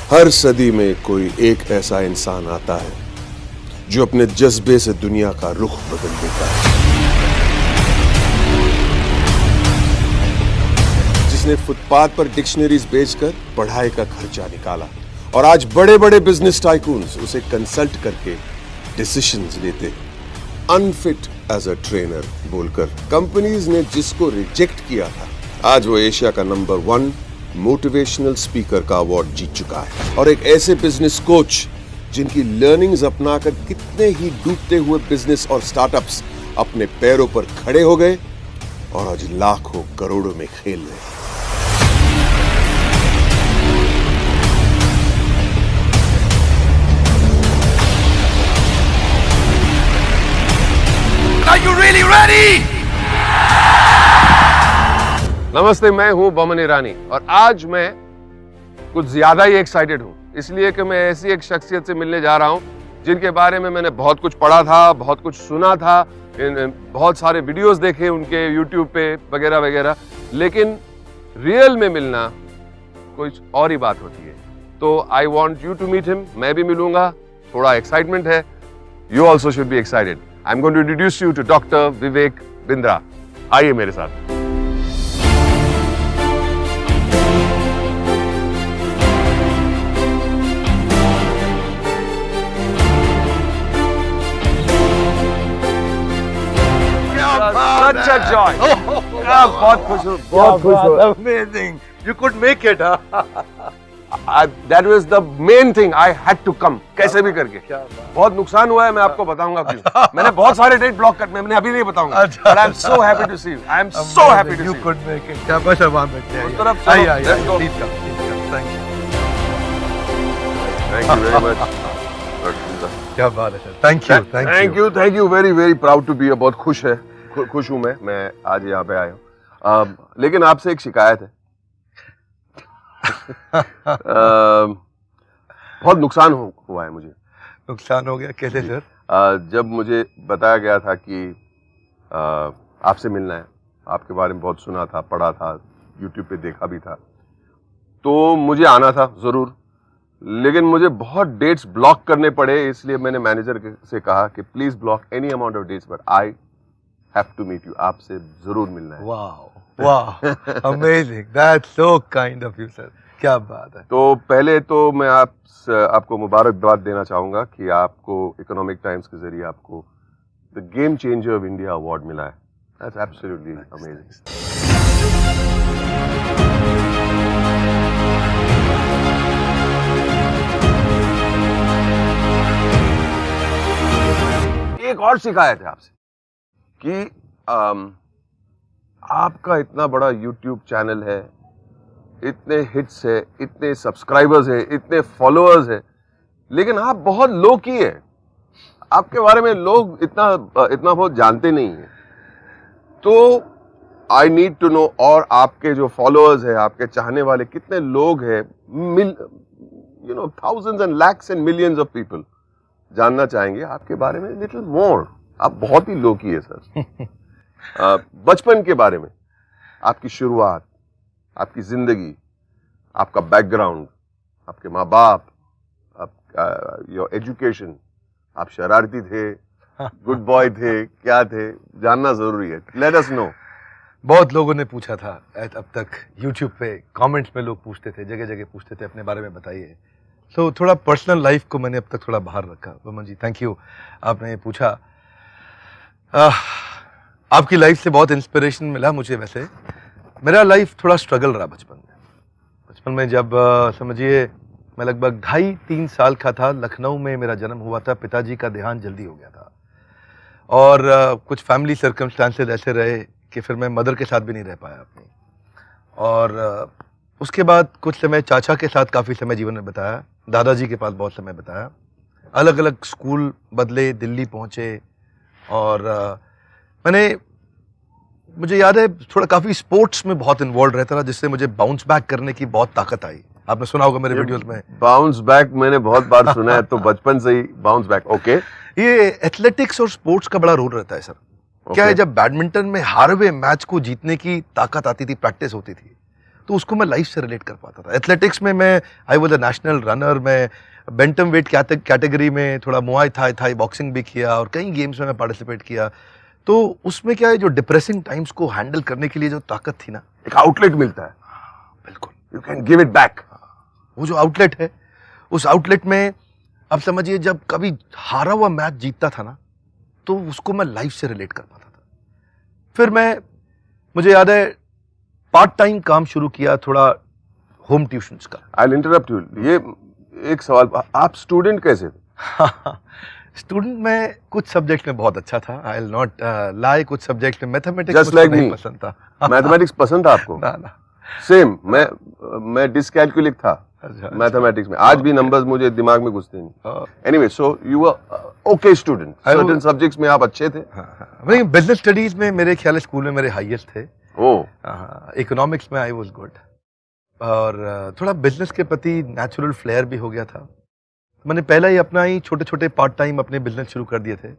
हर सदी में कोई एक ऐसा इंसान आता है जो अपने जज्बे से दुनिया का रुख बदल देता है, जिसने फुटपाथ पर डिक्शनरीज बेचकर पढ़ाई का खर्चा निकाला और आज बड़े बड़े बिजनेस टाइकून्स उसे कंसल्ट करके डिसीजंस लेते हैं। अनफिट एज अ ट्रेनर बोलकर कंपनीज ने जिसको रिजेक्ट किया था, आज वो एशिया का नंबर 1 मोटिवेशनल स्पीकर का अवार्ड जीत चुका है। और एक ऐसे बिजनेस कोच जिनकी लर्निंग्स अपनाकर कितने ही डूबते हुए बिजनेस और स्टार्टअप्स अपने पैरों पर खड़े हो गए और आज लाखों करोड़ों में खेल रहे हैं। Are you really ready? नमस्ते, मैं हूं बमन ईरानी और आज मैं कुछ ज्यादा ही एक्साइटेड हूं, इसलिए कि मैं ऐसी एक शख्सियत से मिलने जा रहा हूं जिनके बारे में मैंने बहुत कुछ पढ़ा था, बहुत कुछ सुना था, बहुत सारे वीडियोस देखे उनके यूट्यूब पे वगैरह वगैरह, लेकिन रियल में मिलना कुछ और ही बात होती है। तो I want you to meet him, मैं भी मिलूंगा, थोड़ा एक्साइटमेंट है, you also should be excited. I am going to introduce you to doctor Vivek Bindra. आइए मेरे साथ। Such a joy. बहुत खुश हूँ, बहुत खुश हूँ। Amazing. You could make it, huh? That was the main thing. I had to come. कैसे भी करके। बहुत नुकसान हुआ है, मैं आपको बताऊंगा क्यों। मैंने बहुत सारे डेट ब्लॉक कर, मैंने अभी नहीं बताऊंगा। But I'm so happy to see you. I'm so happy to see you. You could make it. क्या बस वहाँ बैठते हैं। उस तरफ चलो। Let's go. Please come. Thank you. Thank you very much. क्या बात है sir. Thank you. Thank you. Very very proud to be here. बहुत खुश हूँ मैं आज यहाँ पे आया हूँ। लेकिन आपसे एक शिकायत है। बहुत नुकसान हुआ है मुझे। नुकसान हो गया कैसे सर? जब मुझे बताया गया था कि आपसे मिलना है, आपके बारे में बहुत सुना था, पढ़ा था, यूट्यूब पे देखा भी था, तो मुझे आना था जरूर, लेकिन मुझे बहुत डेट्स ब्लॉक करने पड़े, इसलिए मैंने मैनेजर से कहा कि please block any amount of dates, but I have to meet you, आपसे जरूर मिलना है। वाह, amazing, that's so kind of you sir, क्या बात है। तो पहले तो मैं आपको मुबारकबाद देना चाहूंगा कि आपको इकोनॉमिक टाइम्स के जरिए आपको the game changer of India award मिला है। That's absolutely amazing. एक और शिकायत है आपसे कि आपका इतना बड़ा YouTube चैनल है, इतने हिट्स है, इतने सब्सक्राइबर्स है, इतने फॉलोअर्स है, लेकिन आप बहुत लो की है, आपके बारे में लोग इतना बहुत जानते नहीं है। तो आई नीड टू नो, और आपके जो फॉलोअर्स है, आपके चाहने वाले कितने लोग हैं, thousands and lakhs and millions of people जानना चाहेंगे आपके बारे में लिटिल मोर। आप बहुत ही लो की है सर। बचपन के बारे में, आपकी शुरुआत, आपकी जिंदगी, आपका बैकग्राउंड, आपके माँ बाप, योर एजुकेशन, आप शरारती थे, गुड बॉय थे, क्या थे, जानना जरूरी है। Let us know. बहुत लोगों ने पूछा था अब तक, YouTube पे कमेंट्स में लोग पूछते थे, जगह जगह पूछते थे अपने बारे में बताइए। तो थोड़ा पर्सनल लाइफ को मैंने अब तक थोड़ा बाहर रखा। बमन जी, थैंक यू, आपने ये पूछा। आपकी लाइफ से बहुत इंस्पिरेशन मिला मुझे। वैसे मेरा लाइफ थोड़ा स्ट्रगल रहा बचपन में जब समझिए मैं लगभग 2.5-3 साल का था, लखनऊ में मेरा जन्म हुआ था। पिताजी का देहांत जल्दी हो गया था और कुछ फैमिली सर्कमस्टांसेस ऐसे रहे कि फिर मैं मदर के साथ भी नहीं रह पाया अपनी। और उसके बाद कुछ समय चाचा के साथ काफ़ी समय जीवन में बिताया, दादाजी के पास बहुत समय बिताया, अलग अलग स्कूल बदले, दिल्ली पहुँचे और मुझे याद है थोड़ा काफ़ी स्पोर्ट्स में बहुत इन्वॉल्व रहता था, जिससे मुझे बाउंस बैक करने की बहुत ताकत आई। आपने सुना होगा मेरे वीडियोस में बाउंस बैक, मैंने बहुत बार सुना है, तो बचपन से ही बाउंस बैक। ओके, ये एथलेटिक्स और स्पोर्ट्स का बड़ा रोल रहता है सर। क्या है, जब बैडमिंटन में हार हुए मैच को जीतने की ताकत आती थी, प्रैक्टिस होती थी, तो उसको मैं लाइफ से रिलेट कर पाता था। एथलेटिक्स में मैं I was a national runner, मैं बेंटम वेट कैटेगरी में थोड़ा मुआय थाई बॉक्सिंग भी किया और कई गेम्स में मैं पार्टिसिपेट किया। तो उसमें क्या है, जो डिप्रेसिंग टाइम्स को हैंडल करने के लिए जो ताकत थी ना, एक आउटलेट मिलता है, बिल्कुल you can give it back. वो जो आउटलेट है, उस आउटलेट में अब समझिए जब कभी हारा हुआ मैच जीतता था ना, तो उसको मैं लाइफ से रिलेट कर पाता था। फिर मुझे याद है पार्ट टाइम काम शुरू किया, थोड़ा होम ट्यूशंस का। आई विल इंटरप्ट यू, ये एक सवाल, आप स्टूडेंट कैसे थे? स्टूडेंट में कुछ सब्जेक्ट में बहुत अच्छा था, आई विल नॉट लाई। कुछ सब्जेक्ट में मैथमेटिक्स Just like नहीं me. पसंद था। मैथमेटिक्स पसंद था आपको? ना। सेम, मैं डिसकैलकुलिक था अच्छा। मैथमेटिक्स में। आज भी नंबर्स मुझे दिमाग में घुसते नहीं। Anyway, so you were okay student, certain subjects में आप अच्छे थे? नहीं, बिजनेस स्टडीज में मेरे ख्याल स्कूल में मेरे हाईएस्ट थे। इकोनॉमिक्स में आई वाज गुड, और थोड़ा बिजनेस के प्रति नेचुरल फ्लेयर भी हो गया था। मैंने पहला ही अपना ही छोटे छोटे पार्ट टाइम अपने बिजनेस शुरू कर दिए थे।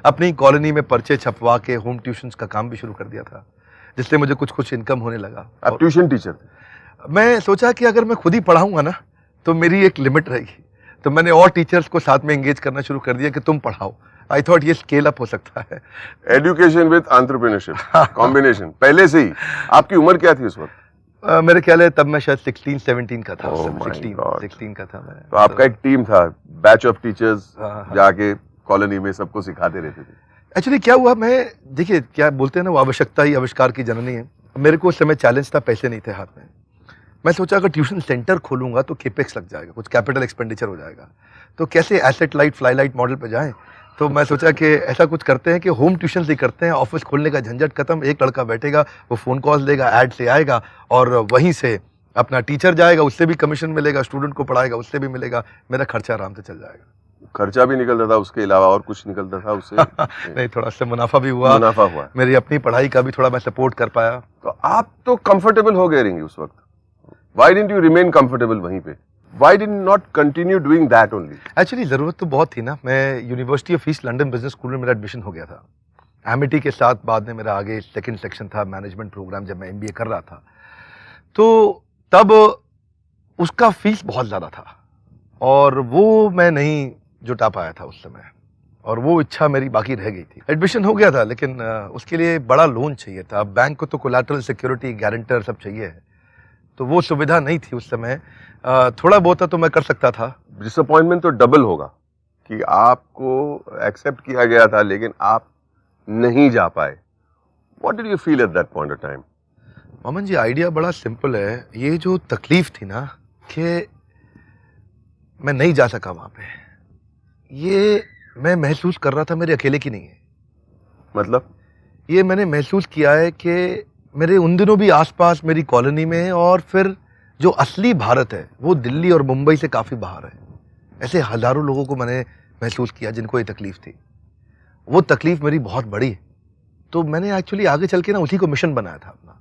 अपनी कॉलोनी में पर्चे छपवा के होम ट्यूशंस का काम भी शुरू कर दिया था, जिससे मुझे कुछ इनकम होने लगा। आप ट्यूशन टीचर थे? मैं सोचा कि अगर मैं खुद ही पढ़ाऊंगा ना, तो मेरी एक लिमिट रहेगी। तो मैंने और टीचर्स को साथ में एंगेज करना शुरू कर दिया कि तुम पढ़ाओ। आई थॉट ये स्केल अप हो सकता है। Education with entrepreneurship combination. पहले से ही। आपकी उम्र क्या थी उस वक्त? मेरे ख्याल है तब मैं शायद 16-17 का था। Oh my God. 16 का था मैं। तो आपका एक टीम था, बैच ऑफ टीचर्स, हाँ। जाके कॉलोनी में सबको सिखाते रहते थे। एक्चुअली क्या हुआ, मैं देखिए क्या बोलते हैं ना, वो आवश्यकता ही आविष्कार की जननी है। मेरे को उस समय चैलेंज था, पैसे नहीं थे हाथ में। मैं सोचा अगर ट्यूशन सेंटर खोलूंगा तो केपेक्स लग जाएगा, कुछ कैपिटल एक्सपेंडिचर हो जाएगा, तो कैसे asset light fly light model पे जाएं। तो मैं सोचा कि ऐसा कुछ करते हैं कि होम ट्यूशन ही करते हैं। ऑफिस खोलने का झंझट खत्म, एक लड़का बैठेगा, वो फोन कॉल देगा, ऐड से आएगा, और वहीं से अपना टीचर जाएगा, उससे भी कमीशन मिलेगा, स्टूडेंट को पढ़ाएगा, उससे भी मिलेगा, मेरा खर्चा आराम से चल जाएगा। खर्चा भी निकलता था, उसके अलावा और कुछ निकलता था उससे? नहीं, थोड़ा सा मुनाफा भी हुआ। मुनाफा हुआ। मेरी अपनी पढ़ाई का भी थोड़ा मैं सपोर्ट कर पाया। तो आप तो कंफर्टेबल हो गए रहेंगे उस वक्त। Why didn't you remain comfortable वहीं पे? Why did you not continue doing that only? Actually जरूरत तो बहुत थी ना। मैं university of east London business school में मेरा एडमिशन हो गया था। एमिटी के साथ बाद में मेरा आगे सेकंड सेक्शन था, मैनेजमेंट प्रोग्राम, जब मैं एमबीए कर रहा था। तो तब उसका फीस बहुत ज़्यादा था, और वो मैं नहीं जुटा पाया था उस समय, और वो इच्छा मेरी बाकी रह गई थी। एडमिशन हो गया था, लेकिन उसके लिए बड़ा लोन चाहिए था। बैंक को तो कोलैटरल सिक्योरिटी, गारंटर सब चाहिए है, तो वो सुविधा नहीं थी उस समय। थोड़ा बहुत तो मैं कर सकता था। डिसअपॉइंटमेंट तो डबल होगा कि आपको एक्सेप्ट किया गया था लेकिन आप नहीं जा पाए। What did you feel at that point of time? Maman ji, idea बड़ा सिंपल है। ये जो तकलीफ थी ना कि मैं नहीं जा सका वहां पे, ये मैं महसूस कर रहा था मेरे अकेले की नहीं है। मतलब? ये मैंने महसूस किया है कि मेरे उन दिनों भी आसपास मेरी कॉलोनी में है, और फिर जो असली भारत है वो दिल्ली और मुंबई से काफ़ी बाहर है। ऐसे हज़ारों लोगों को मैंने महसूस किया जिनको ये तकलीफ थी। वो तकलीफ मेरी बहुत बड़ी है। तो मैंने एक्चुअली आगे चल के ना उसी को मिशन बनाया था अपना।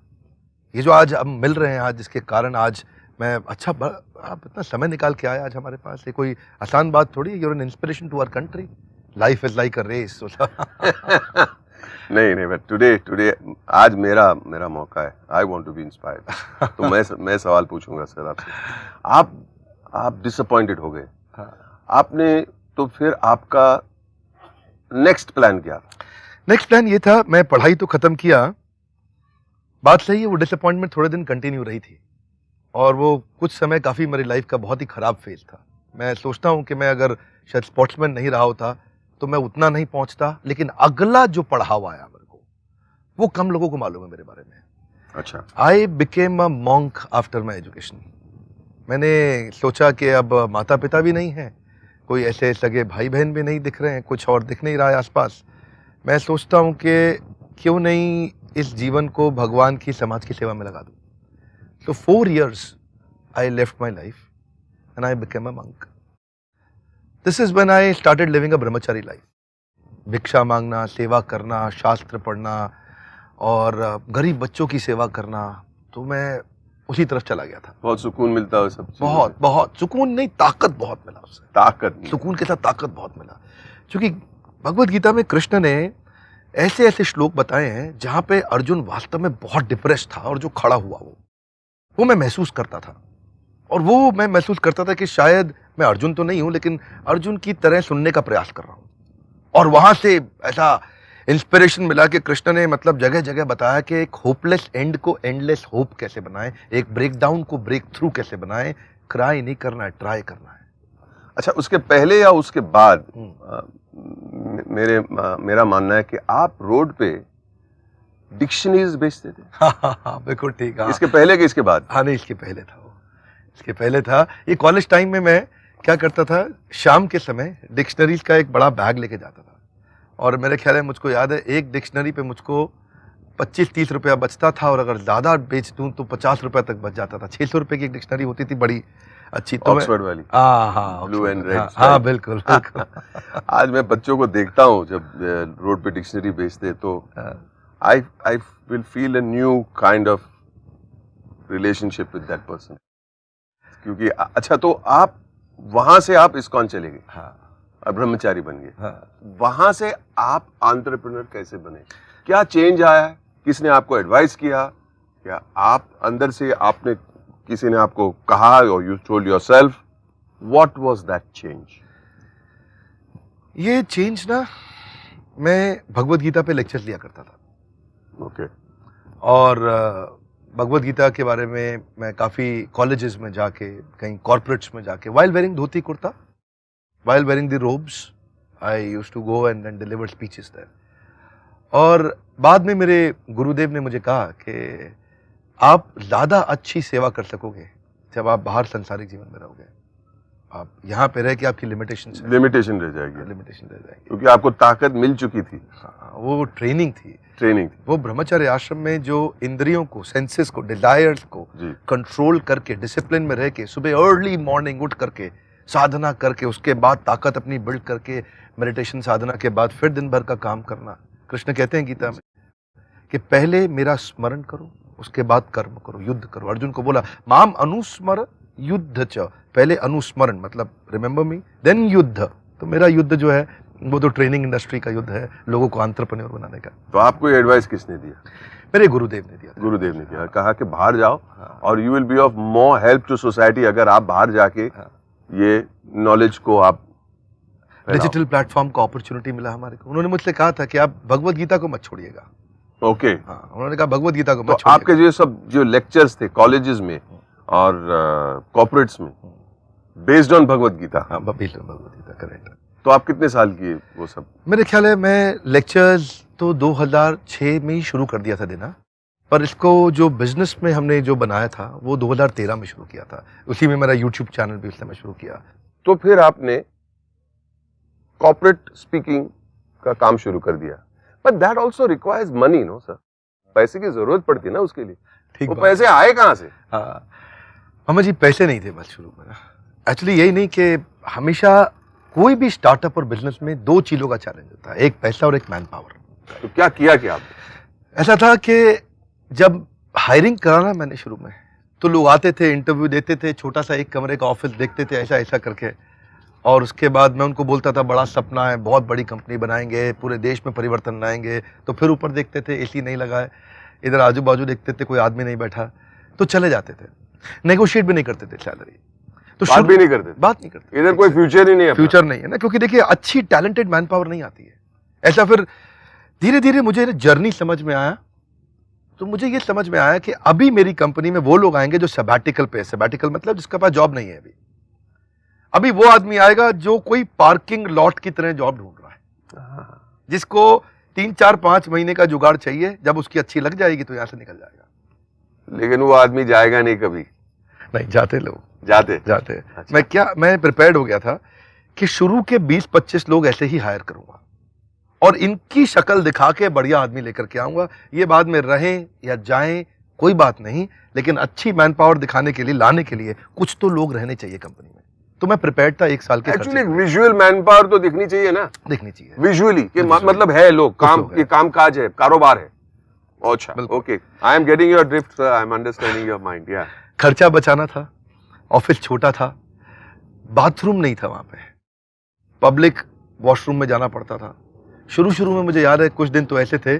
ये जो आज हम मिल रहे हैं, आज जिसके कारण आज मैं आप इतना समय निकाल के आए आज हमारे पास, ये कोई आसान बात थोड़ी है। You are an inspiration to our country. Life is like a race. नहीं, बट टुडे आज मेरा मौका है। I want to be inspired. तो मैं सवाल पूछूंगा सर आपसे। आप डिसअपॉइंटेड हो गए। हाँ। आपने तो फिर आपका नेक्स्ट प्लान क्या था? नेक्स्ट प्लान ये था, मैं पढ़ाई तो खत्म किया। बात सही है, वो डिसअपॉइंटमेंट थोड़े दिन कंटिन्यू रही थी, और वो कुछ समय काफ़ी मेरी लाइफ का बहुत ही ख़राब फेज था। मैं सोचता हूँ कि मैं अगर शायद स्पोर्ट्समैन नहीं रहा होता तो मैं उतना नहीं पहुँचता, लेकिन अगला जो पढ़ावा आया मेरे को, वो कम लोगों को मालूम है मेरे बारे में। अच्छा। I became a monk after my education. मैंने सोचा कि अब माता पिता भी नहीं हैं, कोई ऐसे सगे भाई बहन भी नहीं दिख रहे हैं, कुछ और दिख नहीं रहा है आसपास। मैं सोचता हूँ कि क्यों नहीं इस जीवन को भगवान की, समाज की सेवा में लगा दूँ। So 4 years I left my life and I became a monk. This is when I started living a brahmachari life. भिक्षा मांगना, सेवा करना, शास्त्र पढ़ना और गरीब बच्चों की सेवा करना, तो मैं उसी तरफ चला गया था। बहुत सुकून मिलता है सब। बहुत सुकून नहीं, ताकत बहुत मिला उससे। ताकत? सुकून के साथ ताकत बहुत मिला, क्योंकि भगवत गीता में कृष्ण ने ऐसे ऐसे श्लोक बताए हैं जहाँ पे अर्जुन वास्तव में बहुत डिप्रेस था, और जो खड़ा हुआ वो मैं महसूस करता था। और वो मैं महसूस करता था कि शायद मैं अर्जुन तो नहीं हूं, लेकिन अर्जुन की तरह सुनने का प्रयास कर रहा हूं। और वहां से ऐसा इंस्पिरेशन मिला कि कृष्ण ने मतलब जगह जगह बताया कि एक होपलेस एंड को एंडलेस होप कैसे बनाएं, एक ब्रेकडाउन को ब्रेक थ्रू कैसे बनाएं। क्राई नहीं करना है, ट्राई करना है। अच्छा, उसके पहले या उसके बाद मेरा मानना है कि आप रोड पे डिक्शनरीज बेचते थे। हाँ, बिल्कुल ठीक है। इसके पहले कि इसके बाद? हाँ नहीं, इसके पहले था वो, इसके पहले था। ये कॉलेज टाइम में मैं क्या करता था, शाम के समय डिक्शनरीज का एक बड़ा बैग लेके जाता था। और मेरे ख्याल है, मुझको याद है, एक डिक्शनरी पे मुझको 25-30 रुपया बचता था, और अगर ज़्यादा बेच दूँ तो 50 रुपया तक बच जाता था। 600 रुपये की एक डिक्शनरी होती थी, बड़ी अच्छी। तो ऑक्सफोर्ड वाली? हाँ, ब्लू एंड रेड। हाँ बिल्कुल बिल्कुल। आज मैं बच्चों को देखता हूँ जब रोड पे डिक्शनरी बेचते, तो I will feel a new kind of relationship with that person. क्योंकि अच्छा, तो आप वहां से आप इस्कॉन चले गए। हाँ, और ब्रह्मचारी बन गए। हाँ। वहां से आप एंटरप्रेन्योर कैसे बने? क्या चेंज आया? किसने आपको एडवाइस किया? क्या आप अंदर से आपने, किसी ने आपको कहा, और you told yourself? What was that change? ये चेंज ना, मैं भगवत गीता पे लेक्चर लिया करता था। ओके। और भगवत गीता के बारे में मैं काफ़ी कॉलेजेस में जाके, कहीं कॉर्पोरेट्स में जाके, while wearing dhoti kurta, while wearing the robes, I used to go and then deliver speeches there. और बाद में मेरे गुरुदेव ने मुझे कहा कि आप ज़्यादा अच्छी सेवा कर सकोगे जब आप बाहर संसारिक जीवन में रहोगे। आप यहाँ पे रह के आपकी लिमिटेशन रह जाएगी। लिमिटेशन रह जाएगी, क्योंकि आपको ताकत मिल चुकी थी। हाँ, वो ट्रेनिंग थी। वो ब्रह्मचर्य आश्रम में जो इंद्रियों को, सेंसेस को, डिजायर्स को कंट्रोल करके, डिसिप्लिन में रह के, सुबह अर्ली मॉर्निंग उठ करके साधना करके, उसके बाद ताकत अपनी बिल्ड करके, मेडिटेशन साधना के बाद फिर दिन भर का काम करना। कृष्ण कहते हैं गीता में कि पहले मेरा स्मरण करो, उसके बाद कर्म करो, युद्ध करो। अर्जुन को बोला, माम अनुस्मर युद्ध च, पहले अनुस्मरण मतलब रिमेंबर मी, देन युद्ध। तो मेरा युद्ध जो है वो तो ट्रेनिंग इंडस्ट्री का युद्ध है, लोगों को एंटरप्रेन्योर बनाने का। तो आपको ये एडवाइस किसने दिया? मेरे गुरुदेव ने दिया। गुरुदेव ने दिया, कहा कि बाहर जाओ और you will be of more help to society अगर आप बाहर जाके ये नॉलेज को आप डिजिटल प्लेटफॉर्म का अपॉर्चुनिटी मिला हमारे को। उन्होंने मुझसे कहा था कि आप भगवत गीता को मत छोड़िएगा। ओके। हाँ, उन्होंने कहा भगवत गीता को मत छोड़िएगा। आपके जो लेक्चर्स थे कॉलेजेस में और कॉर्पोरेट्स में, बेस्ड ऑन भगवत गीता? हाँ, based on Bhagavad Gita, correct. तो आप कितने साल किए वो सब? मेरे ख्याल है मैं लेक्चर्स तो 2006 में ही शुरू कर दिया था देना, पर इसको जो बिजनेस में हमने जो बनाया था वो 2013 में शुरू किया था। उसी में मेरा यूट्यूब चैनल भी उस समय शुरू किया। तो फिर आपने कॉर्पोरेट स्पीकिंग का काम शुरू कर दिया, but that also requires money, no sir? पैसे की जरूरत पड़ती है ना उसके लिए। ठीक, वो पैसे आए कहाँ से? हाँ मामा जी, पैसे नहीं थे बस शुरू में। एक्चुअली यही नहीं कि हमेशा कोई भी स्टार्टअप और बिजनेस में दो चीजों का चैलेंज होता है, एक पैसा और एक मैन पावर। तो क्या किया क्या आपने? ऐसा था कि जब हायरिंग कराना मैंने शुरू में, तो लोग आते थे, इंटरव्यू देते थे, छोटा सा एक कमरे का ऑफिस देखते थे, ऐसा ऐसा करके, और उसके बाद मैं उनको बोलता था बड़ा सपना है, बहुत बड़ी कंपनी बनाएंगे, पूरे देश में परिवर्तन लाएंगे। तो फिर ऊपर देखते थे एसी नहीं लगा है, इधर आजू बाजू देखते थे कोई आदमी नहीं बैठा, तो चले जाते थे। नेगोशिएट भी नहीं करते थे सैलरी, तो बात भी नहीं करते, बात नहीं करते। इधर कोई फ्यूचर ही नहीं है, फ्यूचर नहीं है ना, क्योंकि देखिए अच्छी टैलेंटेड मैन पावर नहीं आती है। ऐसा फिर धीरे धीरे मुझे जर्नी समझ में आया, तो मुझे ये समझ में आया कि अभी मेरी कंपनी में वो लोग आएंगे जो सबैटिकल पे, सबैटिकल मतलब जिसके पास जॉब नहीं है अभी वो आदमी आएगा जो कोई पार्किंग लॉट की तरह जॉब ढूंढ रहा है, जिसको 3-4-5 महीने का जुगाड़ चाहिए, जब उसकी अच्छी लग जाएगी तो यहां से निकल जाएगा। लेकिन वो आदमी जाएगा नहीं कभी। नहीं, जाते लोग, जाते। अच्छा। मैं प्रिपेयर्ड हो गया था कि शुरू के 20-25 लोग ऐसे ही हायर करूंगा और इनकी शक्ल दिखा के बढ़िया आदमी लेकर के आऊंगा। ये बाद में रहें या जाएं कोई बात नहीं, लेकिन अच्छी मैन पावर दिखाने के लिए, लाने के लिए कुछ तो लोग रहने चाहिए कंपनी में। तो मैं प्रिपेयर्ड था 1 साल के। एक्चुअली विजुअल मैन पावर तो दिखनी चाहिए ना, दिखनी चाहिए विजुअली कि मतलब है लोग काम, ये काम काज है, कारोबार है। अच्छा, okay, I am getting your drift sir, I am understanding your mind. या खर्चा बचाना था, ऑफिस छोटा था, बाथरूम नहीं था वहां पे, पब्लिक वॉशरूम में जाना पड़ता था। शुरू में मुझे याद है कुछ दिन तो ऐसे थे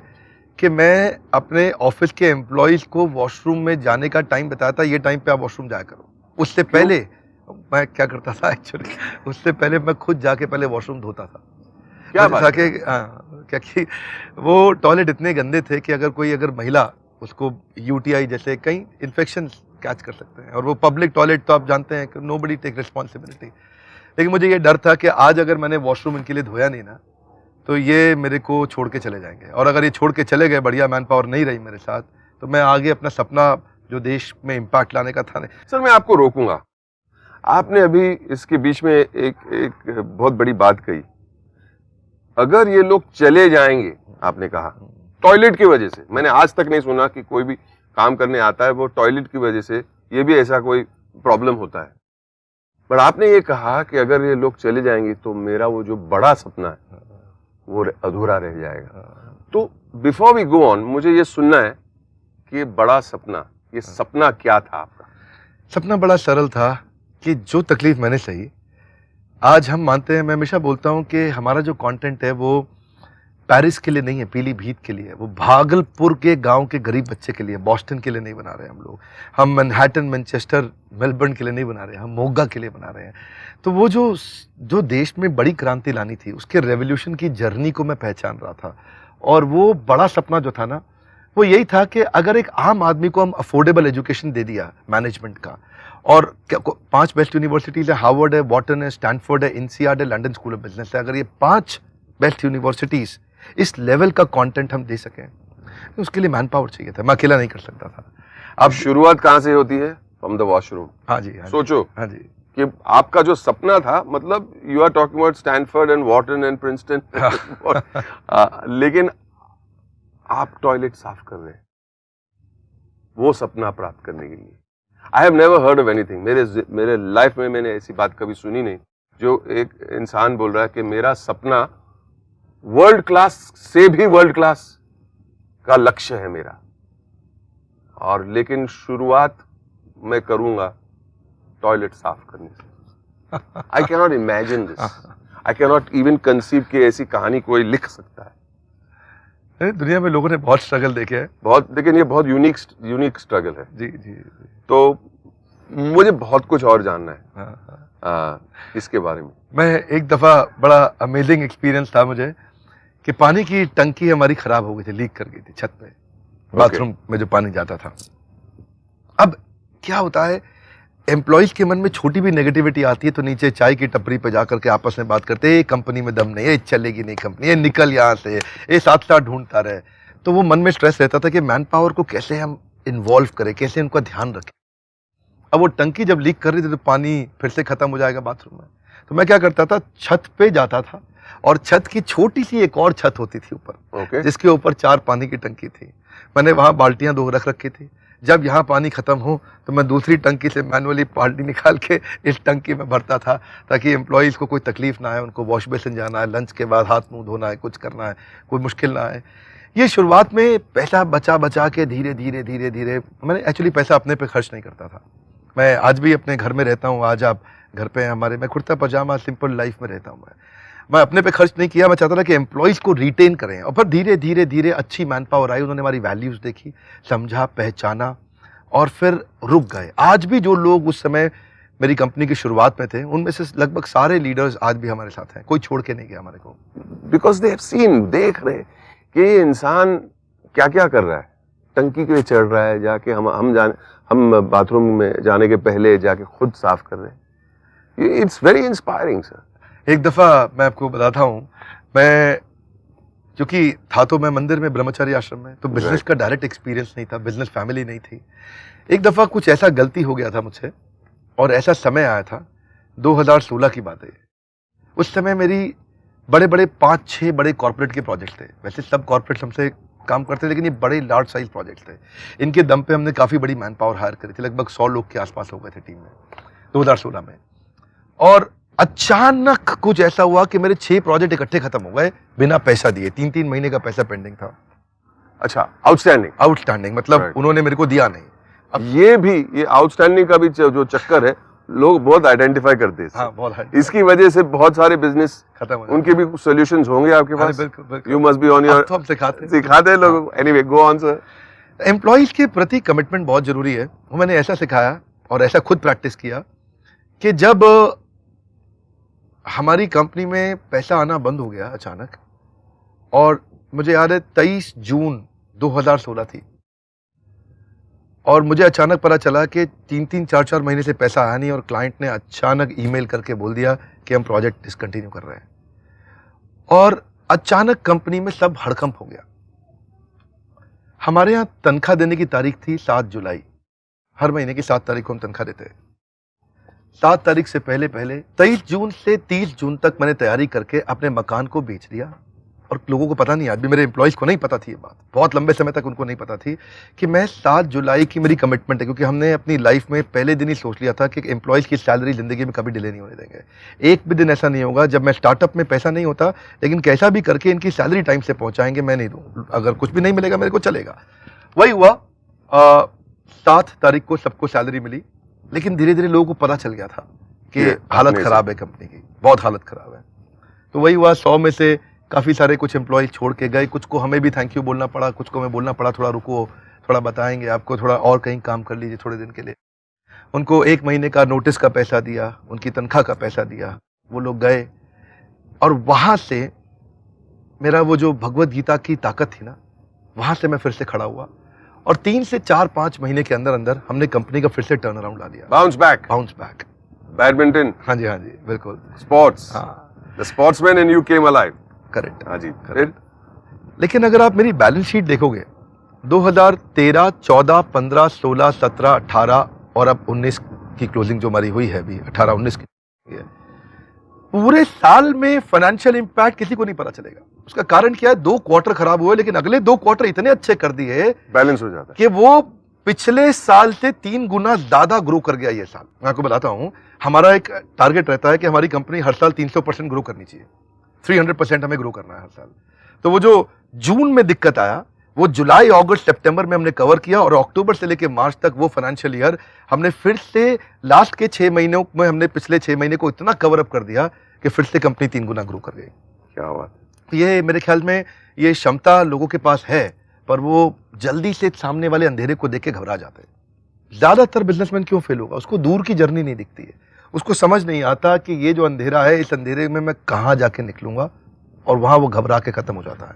कि मैं अपने ऑफिस के एम्प्लॉयज को वॉशरूम में जाने का टाइम बताया था, ये टाइम पे आप वॉशरूम जाया करो। उससे पहले मैं क्या करता था एक्चुअली, उससे पहले मैं खुद जाके पहले वॉशरूम धोता था। क्या बात कि क्या कि वो टॉयलेट इतने गंदे थे कि अगर महिला उसको यूटीआई जैसे कई इन्फेक्शन कैच कर सकते हैं, और वो पब्लिक टॉयलेट तो आप जानते हैं कि नोबडी टेक रिस्पॉन्सिबिलिटी। लेकिन मुझे ये डर था कि आज अगर मैंने वॉशरूम इनके लिए धोया नहीं ना, तो ये मेरे को छोड़ के चले जाएंगे, और अगर ये छोड़ के चले गए, बढ़िया मैन पावर नहीं रही मेरे साथ, तो मैं आगे अपना सपना जो देश में इम्पैक्ट लाने का था नहीं। सर मैं आपको रोकूंगा, आपने अभी इसके बीच में एक बहुत बड़ी बात कही। अगर ये लोग चले जाएंगे, आपने कहा टॉयलेट की वजह से, मैंने आज तक नहीं सुना कि कोई भी काम करने आता है वो टॉयलेट की वजह से, ये भी ऐसा कोई प्रॉब्लम होता है। पर आपने ये कहा कि अगर ये लोग चले जाएंगे तो मेरा वो जो बड़ा सपना है वो अधूरा रह जाएगा। तो बिफोर वी गो ऑन, मुझे ये सुनना है कि ये बड़ा सपना, ये सपना क्या था आपका? सपना बड़ा सरल था कि जो तकलीफ मैंने सही, आज हम मानते हैं, मैं हमेशा बोलता हूं कि हमारा जो कंटेंट है वो पेरिस के लिए नहीं है, पीलीभीत के लिए है, वो भागलपुर के गांव के गरीब बच्चे के लिए, बॉस्टन के लिए नहीं बना रहे हम लोग, हम मैनहट्टन, मैनचेस्टर, मेलबर्न के लिए नहीं बना रहे, हम मोगा के लिए बना रहे हैं। तो वो जो देश में बड़ी क्रांति लानी थी, उसके रेवोल्यूशन की जर्नी को मैं पहचान रहा था। और वो बड़ा सपना जो था ना, वो यही था कि अगर एक आम आदमी को हम अफोर्डेबल एजुकेशन दे दिया मैनेजमेंट का, और 5 बेस्ट यूनिवर्सिटीज है, हार्वर्ड है, वॉटन है, स्टैनफोर्ड है, INSEAD है, लंदन स्कूल ऑफ बिजनेस है, अगर ये 5 बेस्ट यूनिवर्सिटीज इस लेवल का कंटेंट हम दे सकें, तो उसके लिए मैन पावर चाहिए था, मैं अकेला नहीं कर सकता था। अब शुरुआत कहां से होती है? From the washroom. हाँ जी, सोचो हाँ जी, कि आपका जो सपना था, मतलब you are talking about Stanford and Wharton and Princeton, लेकिन आप टॉयलेट साफ कर रहे हैं वो सपना प्राप्त करने के लिए। I have never heard of anything, मेरे लाइफ में मैंने ऐसी बात कभी सुनी नहीं जो एक इंसान बोल रहा है कि मेरा सपना वर्ल्ड क्लास से भी वर्ल्ड क्लास का लक्ष्य है मेरा, और लेकिन शुरुआत मैं करूंगा टॉयलेट साफ करने से। I can not imagine this, I can not even conceive कि ऐसी कहानी कोई लिख सकता है। दुनिया में लोगों ने बहुत स्ट्रगल देखे हैं, बहुत, लेकिन ये बहुत यूनिक स्ट्रगल है। जी जी, तो मुझे बहुत कुछ और जानना है हाँ। इसके बारे में। मैं एक दफा बड़ा अमेजिंग एक्सपीरियंस था मुझे कि पानी की टंकी हमारी खराब हो गई थी, लीक कर गई थी छत पे, बाथरूम में जो पानी जाता था। अब क्या होता है, एम्प्लॉइज के मन में छोटी भी नेगेटिविटी आती है तो नीचे चाय की टपरी पे जाकर के आपस में बात करते हैं, ये कंपनी में दम नहीं है, ये चलेगी नहीं कंपनी, ये निकल यहाँ से, ये साथ साथ ढूंढता रहे। तो वो मन में स्ट्रेस रहता था कि मैन पावर को कैसे हम इन्वॉल्व करें, कैसे उनका ध्यान रखें। अब वो टंकी जब लीक कर रही थी तो पानी फिर से खत्म हो जाएगा बाथरूम में, तो मैं क्या करता था, छत पे जाता था, और छत की छोटी सी एक और छत होती थी ऊपर, जिसके ऊपर 4 पानी की टंकी थी। मैंने वहां बाल्टियां 2 रख रखी थी, जब यहाँ पानी खत्म हो तो मैं दूसरी टंकी से मैनुअली बाल्टी निकाल के इस टंकी में भरता था, ताकि एम्प्लॉइज को कोई तकलीफ ना आए, उनको वॉश बेसिन जाना है, लंच के बाद हाथ मुंह धोना है, कुछ करना है, कोई मुश्किल ना आए। ये शुरुआत में पैसा बचा के धीरे धीरे मैंने एक्चुअली पैसा अपने पे खर्च नहीं करता था। मैं आज भी अपने घर में रहता हूँ, आज आप घर पे हमारे, मैं कुर्ता पजामा सिंपल लाइफ में रहता हूँ। मैं अपने पे खर्च नहीं किया, मैं चाहता था कि एम्प्लॉइज को रिटेन करें, और फिर धीरे धीरे अच्छी मैन पावर आई, उन्होंने हमारी वैल्यूज देखी, समझा, पहचाना, और फिर रुक गए। आज भी जो लोग उस समय मेरी कंपनी की शुरुआत में थे, उनमें से लगभग सारे लीडर्स आज भी हमारे साथ हैं, कोई छोड़ के नहीं गया हमारे को। बिकॉज दे हैव सीन, देख रहे कि ये इंसान क्या क्या कर रहा है, टंकी के लिए चढ़ रहा है, जाके हम बाथरूम में जाने के पहले जाके खुद साफ कर रहे हैं। It's very inspiring sir. एक दफ़ा मैं आपको बताता हूँ, मैं क्योंकि था तो मैं मंदिर में, ब्रह्मचारी आश्रम में, तो बिजनेस का डायरेक्ट एक्सपीरियंस नहीं था, बिजनेस फैमिली नहीं थी। एक दफ़ा कुछ ऐसा गलती हो गया था मुझसे, और ऐसा समय आया था, 2016 की बात है। उस समय मेरी बड़े 5-6 बड़े कॉर्पोरेट के प्रोजेक्ट थे। वैसे सब कॉर्पोरेट हमसे काम करते थे, लेकिन ये बड़े लार्ज साइज प्रोजेक्ट थे। इनके दम पे हमने काफ़ी बड़ी मैन पावर हायर करी थी, लगभग 100 लोग के आसपास हो गए थे टीम में 2016 में। और अचानक कुछ ऐसा हुआ कि मेरे 6 प्रोजेक्ट इकट्ठे खत्म हो गए बिना पैसा दिए, 3-3 महीने का पैसा पेंडिंग था। अच्छा, आउटस्टैंडिंग मतलब उन्होंने मेरे को दिया नहीं। अब ये आउटस्टैंडिंग का भी जो चक्कर है लोग बहुत आइडेंटिफाई करते हैं इससे। हाँ बहुत hard। इसकी वजह से बहुत सारे बिजनेस खत्म हो उनके भी सॉल्यूशंस होंगे आपके अरे पास। बिल्कुल बिल्कुल। You must be on your, अब तो हम सिखाते हैं लोगों को। Anyway go on sir. Employees के प्रति कमिटमेंट बहुत जरूरी है। वो मैंने ऐसा सिखाया और ऐसा खुद प्रैक्टिस किया कि जब हमारी कंपनी में पैसा आना बंद हो गया अचानक, और मुझे याद है 23 जून 2016 थी, और मुझे अचानक पता चला कि 3-3, 4-4 महीने से पैसा आया नहीं, और क्लाइंट ने अचानक ईमेल करके बोल दिया कि हम प्रोजेक्ट डिसकंटिन्यू कर रहे हैं, और अचानक कंपनी में सब हड़कंप हो गया। हमारे यहाँ तनख्वाह देने की तारीख थी 7 जुलाई। हर महीने की 7 तारीख को हम तनख्वाह देते हैं। 7 तारीख से पहले 23 जून से 30 जून तक मैंने तैयारी करके अपने मकान को बेच दिया, और लोगों को पता नहीं, आज भी मेरे एम्प्लॉइज को नहीं पता थी ये बात, बहुत लंबे समय तक उनको नहीं पता थी कि मैं 7 जुलाई की मेरी कमिटमेंट है, क्योंकि हमने अपनी लाइफ में पहले दिन ही सोच लिया था कि एम्प्लॉइज की सैलरी जिंदगी में कभी डिले नहीं होने देंगे। एक भी दिन ऐसा नहीं होगा जब मैं स्टार्टअप में पैसा नहीं होता, लेकिन कैसा भी करके इनकी सैलरी टाइम से पहुंचाएंगे, मैं नहीं दूँ, अगर कुछ भी नहीं मिलेगा मेरे को चलेगा। वही हुआ। 7 तारीख को सबको सैलरी मिली, लेकिन धीरे धीरे लोगों को पता चल गया था कि हालत खराब है कंपनी की, बहुत हालत खराब है। तो वही हुआ, 100 में से काफ़ी सारे कुछ एम्प्लॉय छोड़ के गए, कुछ को हमें भी थैंक यू बोलना पड़ा, कुछ को हमें बोलना पड़ा थोड़ा रुको, थोड़ा बताएंगे आपको, थोड़ा और कहीं काम कर लीजिए थोड़े दिन के लिए। उनको 1 महीने का नोटिस का पैसा दिया, उनकी तनख्वाह का पैसा दिया, वो लोग गए, और वहाँ से मेरा वो जो भगवत गीता की ताकत थी ना, वहाँ से मैं फिर से खड़ा हुआ, और 3 से 4-5 महीने के अंदर अंदर हमने कंपनी का फिर से टर्न अराउंड ला दिया। Bounce back. बैडमिंटन। हाँ जी बिल्कुल। स्पोर्ट्स। हाँ, the sportsman in you came alive. Correct. हाँ जी। फिर लेकिन अगर आप मेरी बैलेंस शीट देखोगे, 2013, 14, 15, 16, 17, 18 और अब 19 की क्लोजिंग जो हमारी हुई है अभी, 18-19 की है, पूरे साल में फाइनेंशियल इंपैक्ट किसी को नहीं पता चलेगा। उसका कारण क्या है? 2 क्वार्टर खराब हुए, लेकिन अगले 2 क्वार्टर इतने अच्छे कर दिए, बैलेंस हो जाता है कि वो पिछले साल से 3 गुना ज्यादा ग्रो कर गया ये साल। मैं आपको बताता हूं, हमारा एक टारगेट रहता है कि हमारी कंपनी हर साल 300% ग्रो करनी चाहिए, 300% हमें ग्रो करना है हर साल। तो वो जो जून में दिक्कत आया, वो जुलाई, अगस्त, सितंबर में हमने कवर किया, और अक्टूबर से लेकर मार्च तक वो फाइनेंशियल ईयर हमने फिर से लास्ट के 6 महीनों में हमने पिछले 6 महीने को इतना कवर अप कर दिया कि फिर से कंपनी 3 गुना ग्रो कर गई। क्या बात। ये मेरे ख्याल में ये क्षमता लोगों के पास है, पर वो जल्दी से सामने वाले अंधेरे को देख के घबरा जाते हैं। ज्यादातर बिजनेसमैन क्यों फेल होगा? उसको दूर की जर्नी नहीं दिखती है, उसको समझ नहीं आता कि ये जो अंधेरा है, इस अंधेरे में मैं कहां जाके निकलूंगा, और वहां वो घबरा के खत्म हो जाता है।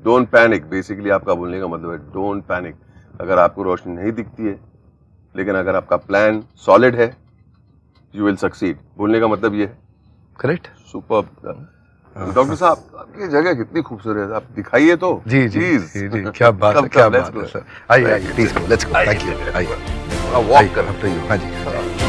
डोंट पैनिक, बेसिकली आपका बोलने का मतलब है डोंट पैनिक। अगर आपको रोशनी नहीं दिखती है, लेकिन अगर आपका प्लान सॉलिड है, यू विल सक्सीड। बोलने का मतलब ये है। करेक्ट। सुपर। डॉक्टर साहब, आपकी जगह कितनी खूबसूरत है, आप दिखाइए तो। जी जी जी जी, क्या बात है, क्या बात है सर। आइए आइए, please go, let's go. Thank you. आइए, वॉक कर। हाँ जी।